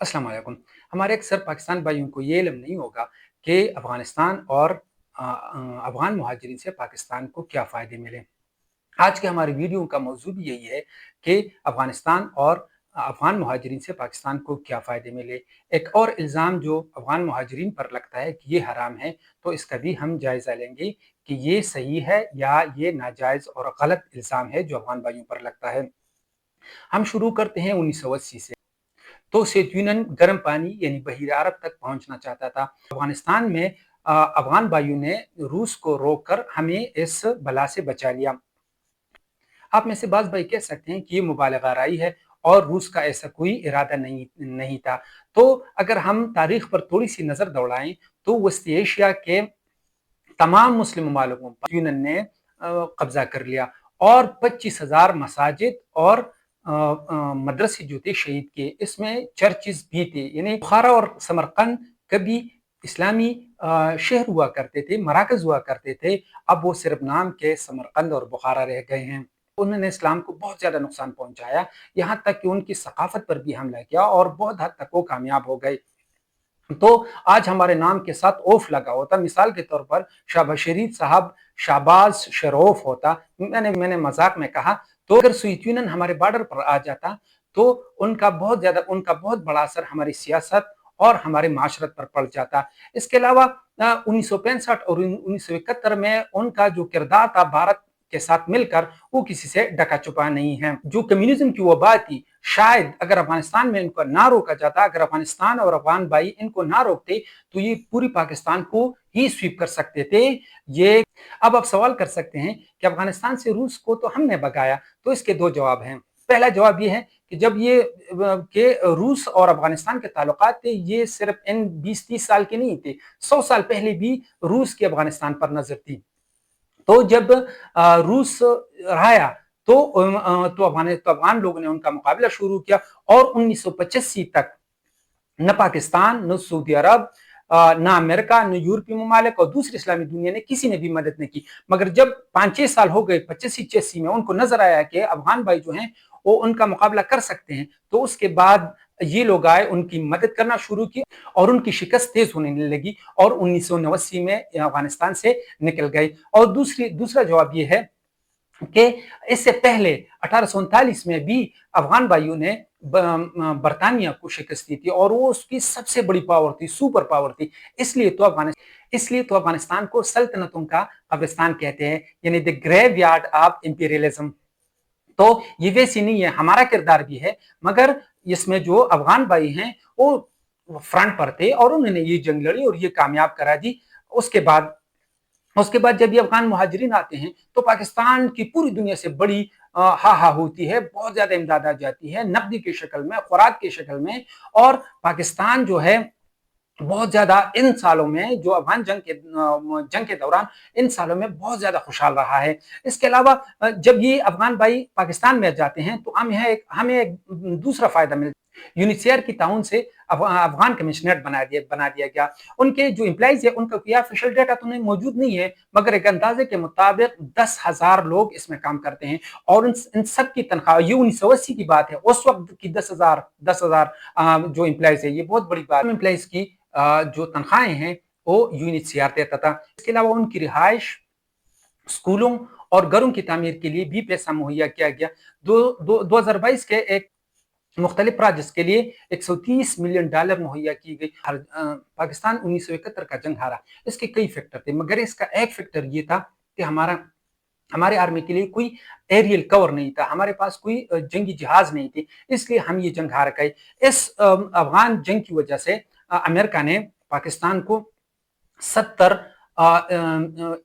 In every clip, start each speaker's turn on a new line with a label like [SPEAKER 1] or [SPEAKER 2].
[SPEAKER 1] अस्सलाम वालेकुम। हमारे अक्सर पाकिस्तान भाइयों को ये इल्म नहीं होगा कि अफ़गानिस्तान और अफ़गान मुहाजिरीन से पाकिस्तान को क्या फ़ायदे मिले। आज के हमारे वीडियो का मौज़ू भी यही है कि अफ़गानिस्तान और अफ़गान मुहाजिरीन से पाकिस्तान को क्या फ़ायदे मिले। एक और इल्ज़ाम जो अफ़गान मुहाजिरीन पर लगता है कि ये हराम है, तो इसका भी हम जायज़ा लेंगे कि ये सही है या ये नाजायज़ और गलत इल्ज़ाम है जो अफ़गान भाइयों पर लगता है। हम शुरू करते हैं 1980 से। तो सोवियत यूनियन गर्म पानी यानी बहीर अरब तक पहुंचना चाहता था। अफगानिस्तान में अफगान भाइयों ने रूस को रोककर हमें इस बला से बचा लिया। आप में से बाज़ भाई कह सकते हैं कि ये मुबालगा राई है और रूस का ऐसा कोई इरादा नहीं था। तो अगर हम तारीख पर थोड़ी सी नजर दौड़ाएं तो वस्ती एशिया के तमाम मुस्लिम ममालिकों पर यूनियन ने कब्जा कर लिया और 25,000 मसाजिद और मदरसे जो थे शहीद किए। इसमें चर्चिज भी थे, यानी बुखारा और समरकंद कभी इस्लामी शहर हुआ करते थे, मराकज हुआ करते थे। अब वो सिर्फ नाम के समरकंद और बुखारा रह गए हैं। उन्होंने इस्लाम को बहुत ज्यादा नुकसान पहुंचाया, यहाँ तक कि उनकी सकाफत पर भी हमला किया और बहुत हद तक वो कामयाब हो गए। तो आज हमारे नाम के साथ ओफ लगा होता, मिसाल के तौर पर शाहबाज शरीफ साहब शाहबाज शरोफ होता। मैंने मजाक में कहा, तो अगर सोवियत यूनियन हमारे बॉर्डर पर आ जाता तो उनका बहुत बड़ा असर हमारी सियासत और हमारे माशरत पर पड़ जाता। इसके अलावा 1965 और 1971 में उनका जो किरदार था भारत के साथ मिलकर, वो किसी से ढका छुपा नहीं है। जो कम्युनिज्म की वबा थी, शायद अगर अफगानिस्तान में इनको ना रोका जाता, अगर अफगानिस्तान और अफगान भाई इनको ना रोकते, तो ये पूरी पाकिस्तान को ही स्वीप कर सकते थे। ये अब आप सवाल कर सकते हैं कि अफगानिस्तान से रूस को तो हमने भगाया, तो इसके दो जवाब हैं। पहला जवाब ये है कि जब ये के रूस और अफगानिस्तान के ताल्लुकात थे, ये सिर्फ इन 20-30 साल के नहीं थे, 100 साल पहले भी रूस की अफगानिस्तान पर नजर थी। तो जब रूस रहा तो अफगान लोगों ने उनका मुकाबला शुरू किया और 1985 तक न पाकिस्तान, न सऊदी अरब, न अमेरिका, न यूरोपीय ममालिक और दूसरी इस्लामी दुनिया ने किसी ने भी मदद नहीं की। मगर जब 5-6 साल हो गए 85-86 में, उनको नजर आया कि अफगान भाई जो हैं वो उनका मुकाबला कर सकते हैं, तो उसके बाद ये लोग आए, उनकी मदद करना शुरू की और उनकी शिकस्त तेज होने लगी और 1989 में अफगानिस्तान से निकल गए। और दूसरा जवाब ये है कि इससे पहले 1839 में भी अफगान भाइयों ने बरतानिया को शिकस्त दी थी और वो उसकी सबसे बड़ी पावर थी, सुपर पावर थी। इसलिए तो अफगानिस्तान को सल्तनतों का कब्रिस्तान कहते हैं, यानी the graveyard of imperialism. तो ये वैसी नहीं है, हमारा किरदार भी है, मगर इसमें जो अफगान भाई हैं वो फ्रंट पर थे और उन्होंने ये जंग लड़ी और ये कामयाब करा दी। उसके बाद उसके बाद जब ये अफगान मुहाजिरीन आते हैं तो पाकिस्तान की पूरी दुनिया से बड़ी हा हा होती है, बहुत ज्यादा इमदाद आ जाती है, नकदी की शक्ल में, खुराक की शक्ल में। और पाकिस्तान जो है बहुत ज्यादा इन सालों में, जो अफगान जंग के दौरान, इन सालों में बहुत ज्यादा खुशहाल रहा है। इसके अलावा जब ये अफगान भाई पाकिस्तान में जाते हैं तो हमें एक दूसरा फायदा मिलता है। यूनिसेर की ताउन से अफगान कमिश्नरेट बना दिया गया। उनके जो एम्प्लॉइज है उनका कोई ऑफिशियल डेटा तो नहीं मौजूद नहीं है, मगर एक अंदाजे के मुताबिक 10,000 लोग इसमें काम करते हैं और इन सब की तनख्वाह, ये 1980 की बात है, उस वक्त की 10,000 जो एम्प्लॉइज है, ये बहुत बड़ी बात। एम्प्लॉइज की जो तनख्वाहें हैं वो यूनिसेर देता था। इसके अलावा उनकी रिहाइश, स्कूलों और घरों की तामीर के लिए भी पैसा मुहैया किया गया। 2022 के एक मुख्तलिफ प्रोजेक्ट्स के लिए $130 मिलियन मुहैया की गई। पाकिस्तान 1971 का जंग हारा, इसके कई फैक्टर थे, मगर इसका एक फैक्टर ये था कि हमारे आर्मी के लिए कोई एरियल कवर नहीं था, हमारे पास कोई जंगी जहाज नहीं थे, इसलिए हम ये जंग हार गए। इस अफगान जंग की वजह से अमेरिका ने पाकिस्तान को 70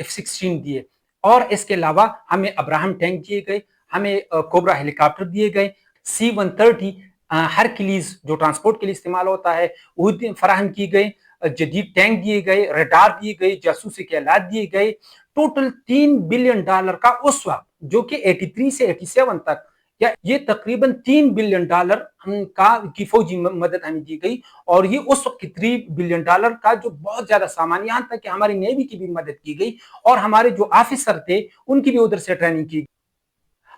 [SPEAKER 1] F-16 दिए और इसके अलावा हमें अब्राहम टैंक दिए गए, हमें कोबरा हेलीकॉप्टर दिए गए, C-130 हरक्यूलिस जो ट्रांसपोर्ट के लिए इस्तेमाल होता है वो फराहम की गई, जदीद टैंक दिए गए, रडार दिए गए, जासूसी के आलात दिए गए। टोटल $3 बिलियन का उस वक्त, जो कि 83 से 87 तक, या ये तकरीबन $3 बिलियन की फौजी मदद हमें दी गई। और ये उस वक्त $3 बिलियन का जो बहुत ज्यादा सामान, यहाँ तक कि हमारी नेवी की भी मदद की गई और हमारे जो ऑफिसर थे उनकी भी उधर से ट्रेनिंग की।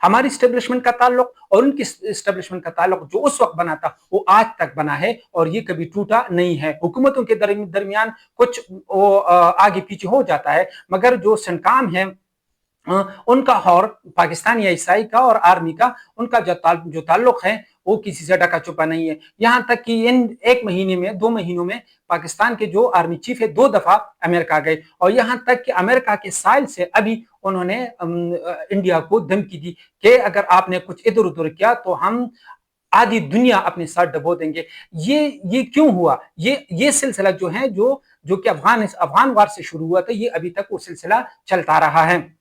[SPEAKER 1] हमारी स्टेब्लिशमेंट का ताल्लुक और उनकी स्टेब्लिशमेंट का ताल्लुक जो उस वक्त बना था वो आज तक बना है और ये कभी टूटा नहीं है। हुकूमतों के दरमियान कुछ आगे पीछे हो जाता है, मगर जो संकाम है उनका और पाकिस्तान या ईसाई का और आर्मी का उनका जो ताल्लुक है वो किसी से ढका छुपा नहीं है। यहां तक कि इन 1 महीने में 2 महीनों में पाकिस्तान के जो आर्मी चीफ है 2 दफा अमेरिका गए और यहां तक कि अमेरिका के साइल से अभी उन्होंने इंडिया को धमकी दी कि अगर आपने कुछ इधर उधर किया तो हम आधी दुनिया अपने साथ डबो देंगे। ये क्यों हुआ? ये सिलसिला जो है जो कि अफगान वार से शुरू हुआ था, ये अभी तक वो सिलसिला चलता रहा है।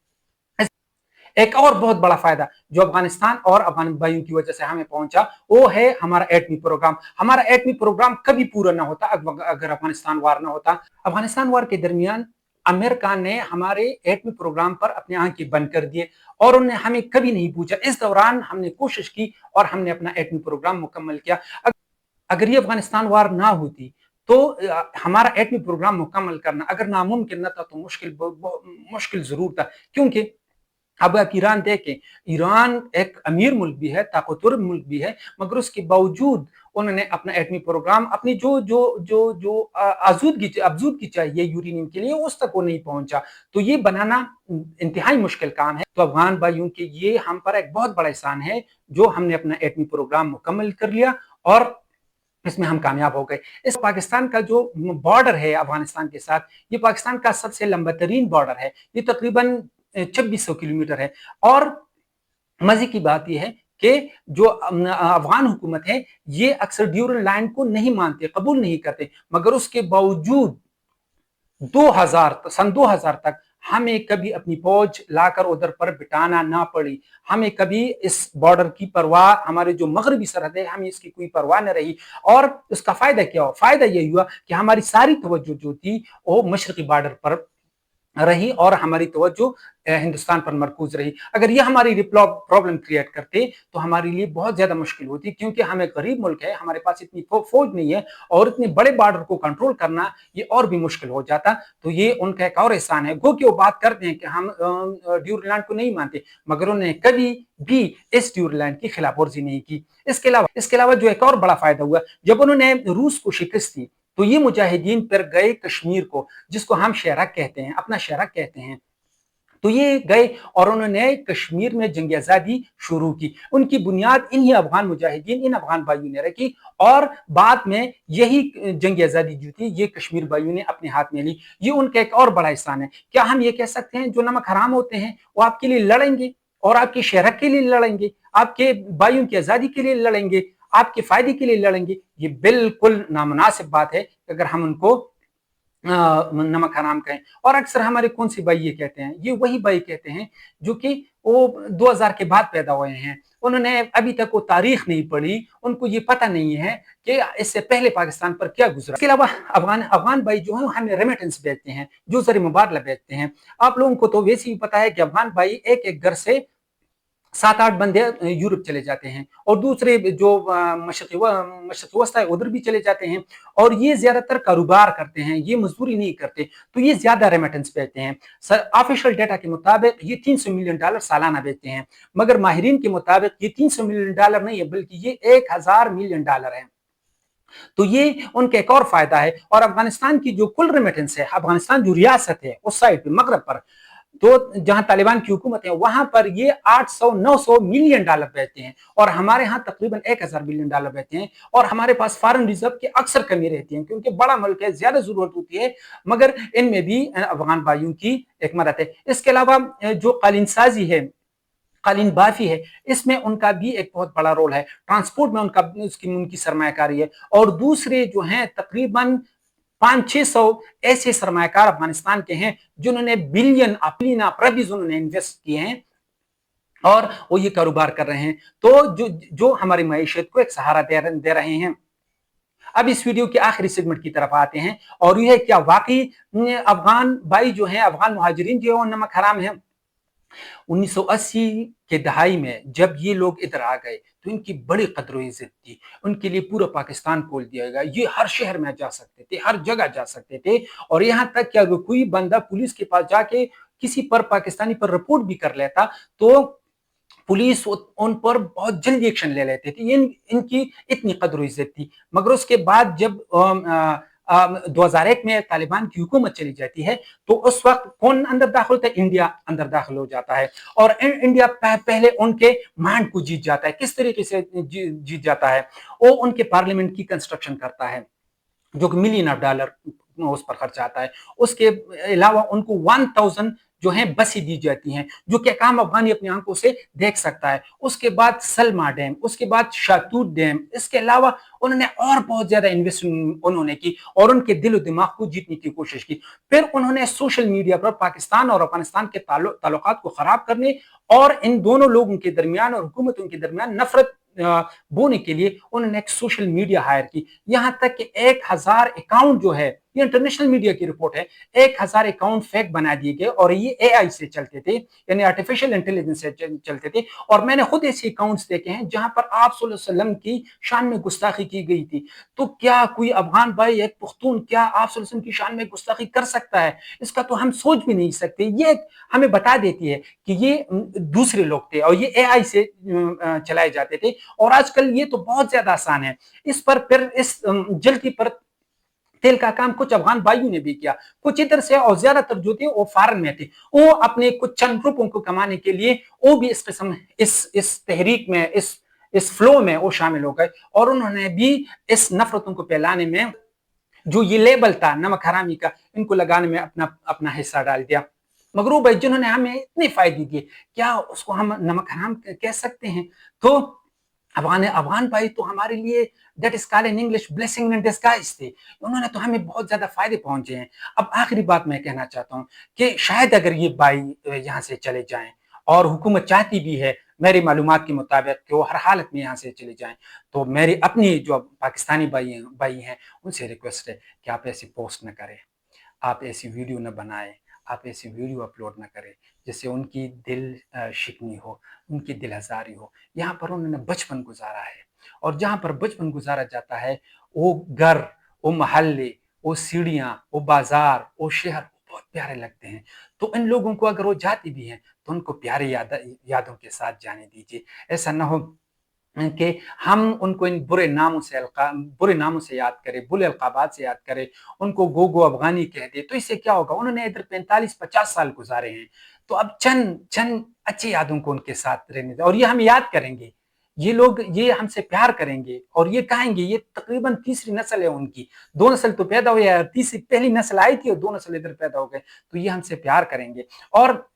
[SPEAKER 1] एक और बहुत बड़ा फायदा जो अफगानिस्तान और अफगान भाइयों की वजह से हमें पहुंचा वो है हमारा एटमी प्रोग्राम। हमारा एटमी प्रोग्राम कभी पूरा ना होता अगर अफगानिस्तान वार ना होता। अफगानिस्तान वार के दरमियान अमेरिका ने हमारे एटमी प्रोग्राम पर अपने आंखें बंद कर दिए और उन्हें हमें कभी नहीं पूछा। इस दौरान हमने कोशिश की और हमने अपना एटमी प्रोग्राम मुकम्मल किया। अगर ये अफगानिस्तान वार ना होती तो हमारा एटमी प्रोग्राम मुकम्मल करना अगर नामुमकिन न था तो मुश्किल जरूर था। क्योंकि अब आप ईरान देखें, ईरान एक अमीर मुल्क भी है, ताकतवर मुल्क भी है, मगर उसके बावजूद उन्होंने अपना एटमी प्रोग्राम अपनी जो अफजूदगी चाहिए यूरेनियम के लिए उस तक वो नहीं पहुंचा। तो ये बनाना इंतहाई मुश्किल काम है। तो अफगान भाइयों के ये हम पर एक बहुत बड़ा एहसान है जो हमने अपना एटमी प्रोग्राम मुकम्मल कर लिया और इसमें हम कामयाब हो गए। इस पाकिस्तान का जो बॉर्डर है अफगानिस्तान के साथ, ये पाकिस्तान का सबसे लंबा तरीन बॉर्डर है। ये तकरीबन 2600 किलोमीटर है और मजे की बात यह है कि जो अफगान हुकूमत है ये अक्सर ड्यूरल लाइन को नहीं मानते, कबूल नहीं करते, मगर उसके बावजूद 2000 तक हमें कभी अपनी फौज लाकर उधर पर बिठाना ना पड़ी। हमें कभी इस बॉर्डर की परवाह, हमारे जो मगरबी सरहद है हमें इसकी कोई परवाह न रही। और उसका फायदा क्या हुआ? फायदा यही हुआ कि हमारी सारी तवज्जो जो थी वो मशरकी बॉर्डर पर रही और हमारी तवज्जो हिंदुस्तान पर मरकूज रही। अगर ये हमारी प्रॉब्लम क्रिएट करते तो हमारे लिए बहुत ज्यादा मुश्किल होती, क्योंकि हम एक गरीब मुल्क है, हमारे पास इतनी फौज नहीं है और इतने बड़े बॉर्डर को कंट्रोल करना ये और भी मुश्किल हो जाता। तो ये उनका एक और एहसान है। गो कि वो बात करते हैं कि हम ड्यूरलैंड को नहीं मानते, मगर उन्होंने कभी भी इस ड्यूरलैंड की खिलाफ वर्जी नहीं की। इसके अलावा जो एक और बड़ा फायदा हुआ, जब उन्होंने रूस को शिकस्त दी तो ये मुजाहिदीन पर गए कश्मीर को, जिसको हम शहरा कहते हैं, अपना शहरा कहते हैं। तो ये गए और उन्होंने कश्मीर में जंग आजादी शुरू की। उनकी बुनियाद इन्हीं अफगान मुजाहिदीन, इन अफगान भाइयों ने रखी और बाद में यही जंग आजादी जो थी ये कश्मीर भाइयों ने अपने हाथ में ली। ये उनका एक और बड़ा एहसान है। क्या हम ये कह सकते हैं जो नमक हराम होते हैं वो आपके लिए लड़ेंगे और आपके शहर के लिए लड़ेंगे, आपके भाइयों की आजादी के लिए लड़ेंगे, आपके फायदे के लिए लड़ेंगे? ये बिल्कुल नामुनासिब बात है अगर हम उनको नमक हराम कहें। और अक्सर हमारे कौन सी भाई ये कहते हैं, ये वही भाई कहते हैं जो कि वो 2000 के बाद पैदा हुए हैं, उन्होंने अभी तक वो तारीख नहीं पढ़ी, उनको ये पता नहीं है कि इससे पहले पाकिस्तान पर क्या गुजरा। इसके अलावा अफगान भाई जो है हमें रेमिटेंस भेजते हैं, जो जरिए मुबादला भेजते हैं। आप लोगों को तो वैसे ही पता है कि अफगान भाई एक एक घर से 7-8 बंदे यूरोप चले जाते हैं और दूसरे जो मशरक़ी वस्ता है उधर भी चले जाते हैं और ये ज्यादातर कारोबार करते हैं, ये मजदूरी नहीं करते, तो ये ज्यादा रेमिटेंस भेजते हैं। ऑफिशियल डेटा के मुताबिक ये $300 मिलियन सालाना भेजते हैं, मगर माहिरीन के मुताबिक ये $300 मिलियन नहीं है बल्कि ये $1000 मिलियन है। तो ये उनका एक और फायदा है। और अफगानिस्तान की जो कुल रेमिटेंस है, अफगानिस्तान जो रियासत है उस साइड पे मगरब पर, तो जहां तालिबान की हुकूमत है वहां पर ये $800-900 मिलियन भेजते हैं और हमारे यहाँ तकरीबन $1000 मिलियन भेजते हैं। और हमारे पास फॉरेन रिजर्व की अक्सर कमी रहती है क्योंकि बड़ा मुल्क है, ज्यादा जरूरत होती है, मगर इनमें भी अफगान भाइयों की एक मदद है। इसके अलावा जो कालीन साजी है, कालीन बाफी है, इसमें उनका भी एक बहुत बड़ा रोल है। ट्रांसपोर्ट में उनकी सरमायाकारी है। और दूसरे जो हैं तकरीबन 500-600 ऐसे सरमायाकार अफगानिस्तान के हैं जिन्होंने बिलियन अरबीज उन्होंने इन्वेस्ट किए हैं और वो ये कारोबार कर रहे हैं, तो जो हमारी मईशत को एक सहारा दे रहे हैं। अब इस वीडियो के आखिरी सेगमेंट की तरफ आते हैं और यह क्या वाकई अफगान भाई जो हैं, अफगान मुहाजिरीन जो है नमक हराम है? 1980 के दहाई में जब ये लोग इधर आ गए तो इनकी बड़ी कदर इज्जत थी, उनके लिए पूरा पाकिस्तान खोल दिया गया। ये हर शहर में जा सकते थे, हर जगह जा सकते थे और यहाँ तक कि अगर कोई बंदा पुलिस के पास जाके किसी पर पाकिस्तानी पर रिपोर्ट भी कर लेता तो पुलिस उन पर बहुत जल्दी एक्शन ले लेते थे। इनकी इतनी कदर इज्जत थी। मगर उसके बाद जब 2001 में तालिबान की हुकूमत चली जाती है, तो उस वक्त कौन अंदर दाखिल होता है? इंडिया अंदर दाखिल हो जाता है। और इंडिया पहले उनके माइंड को जीत जाता है। किस तरीके से जीत जाता है? वो उनके पार्लियामेंट की कंस्ट्रक्शन करता है, जो कि $1 मिलियन उस पर खर्च आता है। उसके अलावा उनको 1000 जो है बसें दी जाती हैं, जो कि काम अफगानी अपनी आंखों से देख सकता है। उसके बाद सलमा डैम, उसके बाद शातूत डैम, इसके अलावा उन्होंने और बहुत ज्यादा इन्वेस्टमेंट उन्होंने की और उनके दिलो दिमाग को जीतने की कोशिश की। फिर उन्होंंने सोशल मीडिया पर पाकिस्तान और अफगानिस्तान के ताल्लुकात को खराब करने और इन दोनों लोगों के दरमियान और हुकूमतों के दरमियान नफरत बोने के लिए उन्होंने एक सोशल मीडिया हायर की। यहां तक कि 1000 अकाउंट जो है, ये इंटरनेशनल मीडिया की रिपोर्ट है, 1000 अकाउंट फेक बना दिए गए और ये एआई से चलते थे, यानी आर्टिफिशियल इंटेलिजेंस से चलते थे। और मैंने खुद ऐसे अकाउंट्स देखे हैं जहां पर आप सल्लल्लाहु अलैहि वसल्लम की शान में गुस्ताखी की गई थी। तो क्या कोई अफगान भाई, एक पुख्तून, क्या आप सल्लल्लाहु अलैहि वसल्लम की शान में गुस्ताखी कर सकता है? इसका तो हम सोच भी नहीं सकते। ये हमें बता देती है कि ये दूसरे लोग थे और ये एआई से चलाए जाते थे। और आजकल ये तो बहुत ज्यादा आसान है। इस पर फिर इस जल्दी पर तेल का काम कुछ अफगान भाइयों ने भी किया, कुछ इधर से, और ज्यादातर जो थे वो फॉरेन में थे। वो अपने कुछ चंद रुपयों को कमाने के लिए वो भी इस किस्म इस तहरीक में, इस फ्लो में वो शामिल हो गए और उन्होंने भी इस नफरतों को फैलाने में जो ये लेबल था नमक हरामी का, इनको लगाने में अपना अपना हिस्सा डाल दिया। मगर वो भाई जिन्होंने हमें इतने फायदे दिए, क्या उसको हम नमक हराम कह सकते हैं? तो अफगान अफगान भाई तो हमारे लिए that is called in English blessing in disguise थे। उन्होंने तो हमें बहुत ज्यादा फायदे पहुंचे हैं। अब आखिरी बात मैं कहना चाहता हूं कि शायद अगर ये भाई यहाँ से चले जाएं, और हुकूमत चाहती भी है मेरी मालूमात के मुताबिक कि वो हर हालत में यहाँ से चले जाएं, तो मेरी अपनी जो पाकिस्तानी भाई हैं उनसे रिक्वेस्ट है कि आप ऐसी पोस्ट न करें, आप ऐसी वीडियो न बनाएं, आप ऐसी वीडियो अपलोड न करें जिससे उनकी दिल शिकनी हो, उनकी दिल हजारी हो। यहाँ पर उन्होंने बचपन गुजारा है, और जहाँ पर बचपन गुजारा जाता है वो घर, वो महल्ले, वो सीढ़ियाँ, वो बाजार, वो शहर बहुत प्यारे लगते हैं। तो इन लोगों को अगर वो जाती भी हैं तो उनको प्यारे यादों के साथ जाने दीजिए। ऐसा ना हो कि हम उनको इन बुरे नामों से याद करें, बुरे अलकाबात से याद करें, उनको गोगो अफगानी कह दे। तो इससे क्या होगा? उन्होंने इधर 45-50 साल गुजारे हैं, तो अब चंद चंद अच्छी यादों को उनके साथ रहने दें और ये हम याद करेंगे। ये लोग ये हमसे प्यार करेंगे और ये कहेंगे, ये तकरीबन तीसरी नस्ल है उनकी, 2 नस्ल तो पैदा हुई है, तीसरी पहली नस्ल आई थी और 2 नस्ल इधर पैदा हो गए, तो ये हमसे प्यार करेंगे। और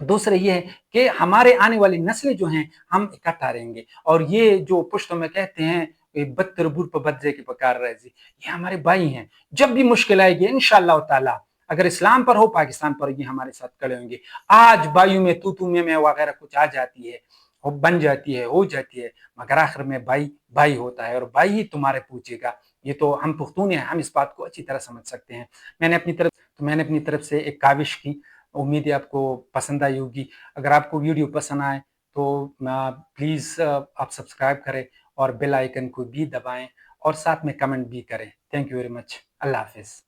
[SPEAKER 1] दूसरा ये है कि हमारे आने वाली नस्लें जो हैं हम इकट्ठा रहेंगे। और ये जो पुश्तो में कहते हैं बदतर बूर पर बदजे की पकार रहे, ये हमारे भाई हैं। जब भी मुश्किल आएगी इंशाअल्लाह ताला, अगर इस्लाम पर हो, पाकिस्तान पर, ये हमारे साथ खड़े होंगे। आज भाइयों में तू में वगैरह कुछ आ जाती है, वो बन जाती है, हो जाती है, मगर आखिर में भाई भाई होता है और भाई ही तुम्हारे पूछेगा। ये तो हम पुख्तून हैं, हम इस बात को अच्छी तरह समझ सकते हैं। मैंने अपनी तरफ से एक काविश की, उम्मीद है आपको पसंद आई होगी। अगर आपको वीडियो पसंद आए तो प्लीज़ आप सब्सक्राइब करें और बेल आइकन को भी दबाएं और साथ में कमेंट भी करें। Thank you very much. अल्लाह हाफिज़।